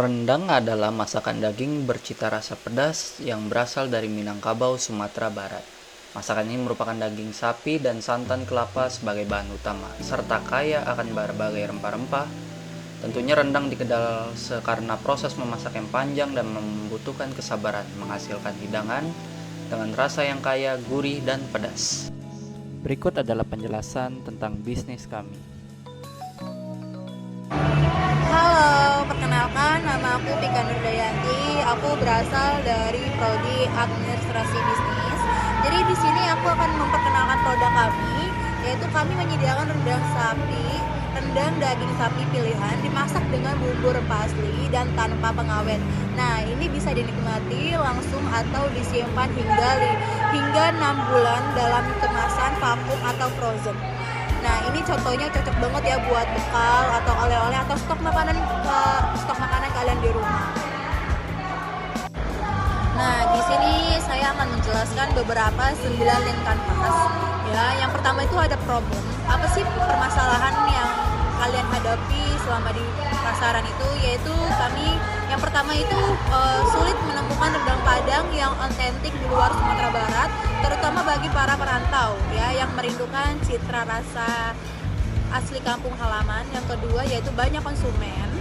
Rendang adalah masakan daging bercita rasa pedas yang berasal dari Minangkabau, Sumatera Barat. Masakan ini merupakan daging sapi dan santan kelapa sebagai bahan utama, serta kaya akan berbagai rempah-rempah. Tentunya rendang dikenal karena proses memasak yang panjang dan membutuhkan kesabaran, menghasilkan hidangan dengan rasa yang kaya, gurih, dan pedas. Berikut adalah penjelasan tentang bisnis kami. Halo, perkenalkan nama aku Pika Nurdayanti. Aku berasal dari prodi administrasi bisnis. Jadi di sini aku akan memperkenalkan produk kami, yaitu kami menyediakan rendang sapi, rendang daging sapi pilihan dimasak dengan bumbu rempah asli dan tanpa pengawet. Nah, ini bisa dinikmati langsung atau disimpan hingga 6 bulan dalam kemasan vakum atau frozen. Nah, ini contohnya cocok banget ya buat bekal atau oleh-oleh atau stok makanan kalian di rumah. Nah, di sini saya akan menjelaskan beberapa 9 link kanvas. Ya, yang pertama itu ada problem. Apa sih permasalahan yang kalian hadapi selama di pasaran itu? Yaitu yang pertama itu sulit menemukan rendang Padang yang otentik di luar Sumatera Barat, terutama bagi para perantau ya yang merindukan citra rasa asli kampung halaman. Yang kedua yaitu banyak konsumen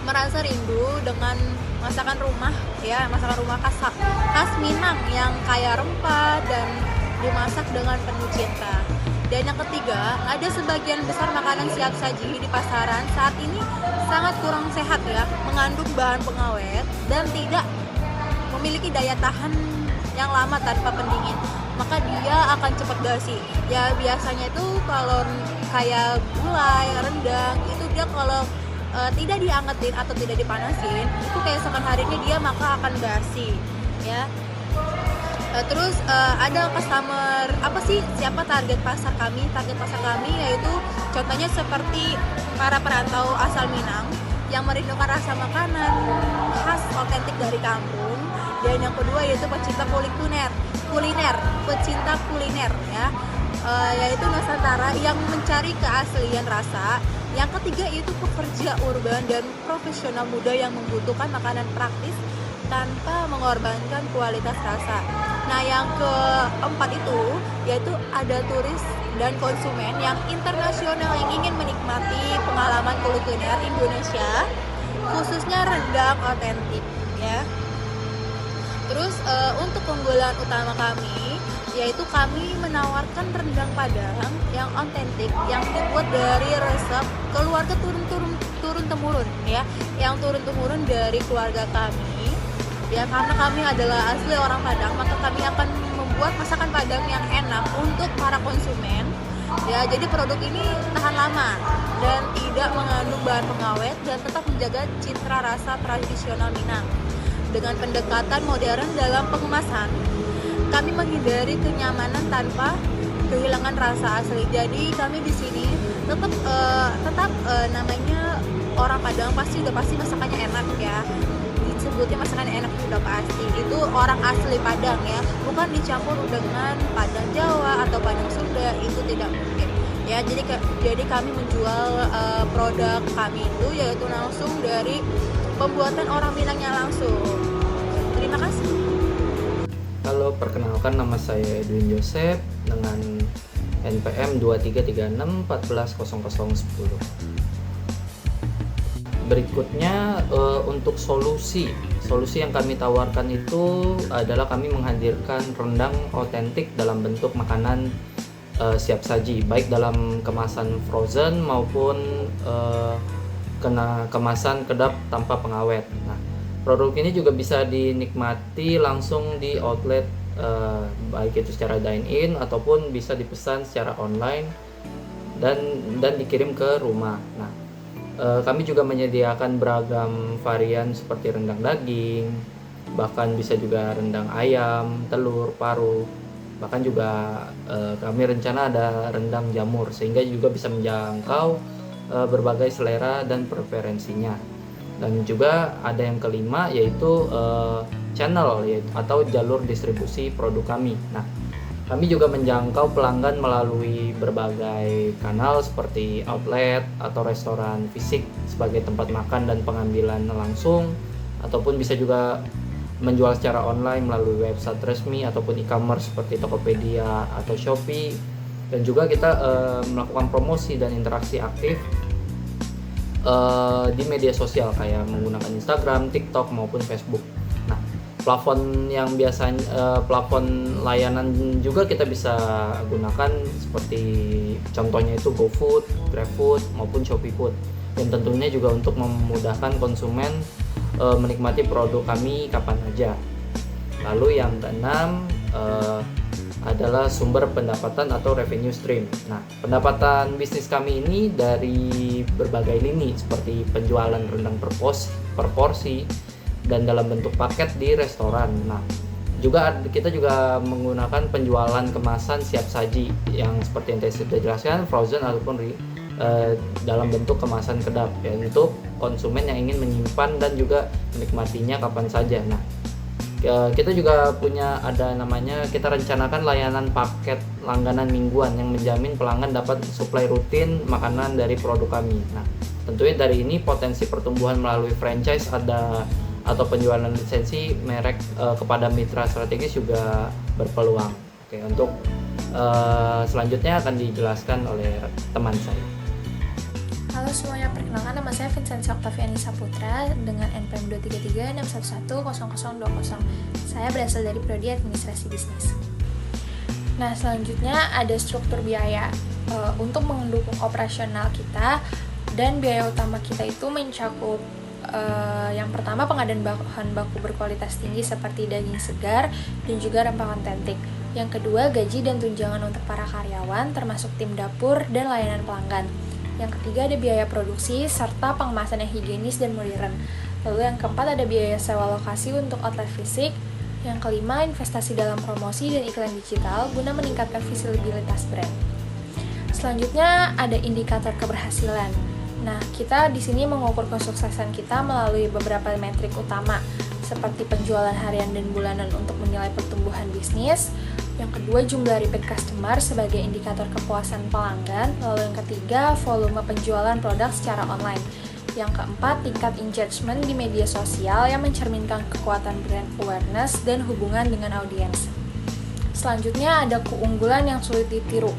merasa rindu dengan masakan rumah khas Minang yang kaya rempah dan dimasak dengan penuh cinta. Dan yang ketiga, ada sebagian besar makanan siap saji di pasaran saat ini sangat kurang sehat ya, mengandung bahan pengawet dan tidak memiliki daya tahan yang lama tanpa pendingin. Maka dia akan cepat basi. Ya biasanya itu kalau kayak gulai, rendang, itu dia kalau tidak diangetin atau tidak dipanasin, itu kayak keesokan harinya dia maka akan basi ya. Terus ada customer, siapa target pasar kami? Target pasar kami yaitu contohnya seperti para perantau asal Minang yang merindukan rasa makanan khas otentik dari kampung. Dan yang kedua yaitu pecinta kuliner ya, yaitu Nusantara yang mencari keaslian rasa. Yang ketiga yaitu pekerja urban dan profesional muda yang membutuhkan makanan praktis tanpa mengorbankan kualitas rasa. Nah, yang keempat itu yaitu ada turis dan konsumen yang internasional yang ingin menikmati pengalaman kuliner Indonesia, khususnya rendang otentik ya. Terus untuk keunggulan utama kami yaitu kami menawarkan rendang Padang yang otentik yang dibuat dari resep keluarga turun temurun ya, yang turun temurun dari keluarga kami. Ya, karena kami adalah asli orang Padang, maka kami akan membuat masakan Padang yang enak untuk para konsumen. Ya, jadi produk ini tahan lama dan tidak mengandung bahan pengawet dan tetap menjaga citra rasa tradisional Minang. Dengan pendekatan modern dalam pengemasan, kami menghindari kenyamanan tanpa kehilangan rasa asli. Jadi kami di sini tetap namanya orang Padang pasti masakannya enak ya. Disebutnya masakan enak sudah pasti itu orang asli Padang ya, bukan dicampur dengan Padang Jawa atau Padang Sunda, itu tidak mungkin ya. Jadi kami menjual produk kami itu yaitu langsung dari pembuatan orang Minangnya langsung. Terima kasih. Halo, perkenalkan nama saya Edwin Joseph dengan NPM 2336140010. Berikutnya untuk solusi yang kami tawarkan itu adalah kami menghadirkan rendang otentik dalam bentuk makanan siap saji, baik dalam kemasan frozen maupun kemasan kedap tanpa pengawet. Nah, produk ini juga bisa dinikmati langsung di outlet, baik itu secara dine-in ataupun bisa dipesan secara online dan dikirim ke rumah. Nah, kami juga menyediakan beragam varian seperti rendang daging, bahkan bisa juga rendang ayam, telur, paru. Bahkan juga kami rencana ada rendang jamur sehingga juga bisa menjangkau berbagai selera dan preferensinya. Dan juga ada yang kelima yaitu channel atau jalur distribusi produk kami. Nah, Kami juga menjangkau pelanggan melalui berbagai kanal seperti outlet atau restoran fisik sebagai tempat makan dan pengambilan langsung, ataupun bisa juga menjual secara online melalui website resmi ataupun e-commerce seperti Tokopedia atau Shopee. Dan juga kita melakukan promosi dan interaksi aktif di media sosial kayak menggunakan Instagram, TikTok maupun Facebook. Nah, plafon yang biasanya plafon layanan juga kita bisa gunakan seperti contohnya itu GoFood, GrabFood maupun ShopeeFood. Dan tentunya juga untuk memudahkan konsumen menikmati produk kami kapan aja. Lalu yang keenam adalah sumber pendapatan atau revenue stream. Nah, pendapatan bisnis kami ini dari berbagai lini seperti penjualan rendang per porsi dan dalam bentuk paket di restoran. Nah, kita juga menggunakan penjualan kemasan siap saji yang seperti yang saya sudah jelaskan, frozen ataupun dalam bentuk kemasan kedap ya, untuk konsumen yang ingin menyimpan dan juga menikmatinya kapan saja. Nah, kita juga kita rencanakan layanan paket langganan mingguan yang menjamin pelanggan dapat suplai rutin makanan dari produk kami. Nah, tentunya dari ini potensi pertumbuhan melalui franchise atau penjualan lisensi merek kepada mitra strategis juga berpeluang. Oke, untuk selanjutnya akan dijelaskan oleh teman saya. Halo semuanya, perkenalkan nama saya Vincentia Octaviani Saputra dengan NPM 23361110020. Saya berasal dari Prodi Administrasi Bisnis. Nah, selanjutnya ada struktur biaya untuk mendukung operasional kita, dan biaya utama kita itu mencakup yang pertama pengadaan bahan baku berkualitas tinggi seperti daging segar dan juga rempah otentik. Yang kedua, gaji dan tunjangan untuk para karyawan termasuk tim dapur dan layanan pelanggan. Yang ketiga ada biaya produksi serta pengemasan yang higienis dan modern. Lalu yang keempat ada biaya sewa lokasi untuk outlet fisik. Yang kelima investasi dalam promosi dan iklan digital guna meningkatkan visibilitas brand. Selanjutnya ada indikator keberhasilan. Nah, kita di sini mengukur kesuksesan kita melalui beberapa metrik utama seperti penjualan harian dan bulanan untuk menilai pertumbuhan bisnis. Yang kedua, jumlah repeat customer sebagai indikator kepuasan pelanggan. Lalu yang ketiga, volume penjualan produk secara online. Yang keempat, tingkat engagement di media sosial yang mencerminkan kekuatan brand awareness dan hubungan dengan audiens. Selanjutnya ada keunggulan yang sulit ditiru.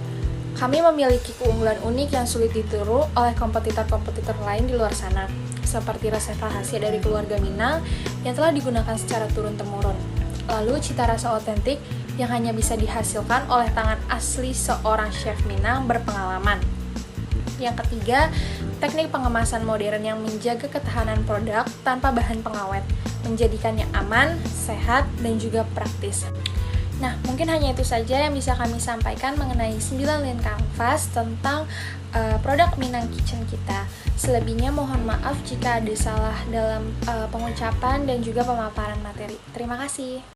Kami memiliki keunggulan unik yang sulit ditiru oleh kompetitor-kompetitor lain di luar sana, seperti resep rahasia dari keluarga Minang yang telah digunakan secara turun-temurun. Lalu cita rasa otentik yang hanya bisa dihasilkan oleh tangan asli seorang chef Minang berpengalaman. Yang ketiga, teknik pengemasan modern yang menjaga ketahanan produk tanpa bahan pengawet, menjadikannya aman, sehat, dan juga praktis. Nah, mungkin hanya itu saja yang bisa kami sampaikan mengenai 9 lini kanvas tentang produk Minang Kitchen kita. Selebihnya mohon maaf jika ada salah dalam pengucapan dan juga pemaparan materi. Terima kasih.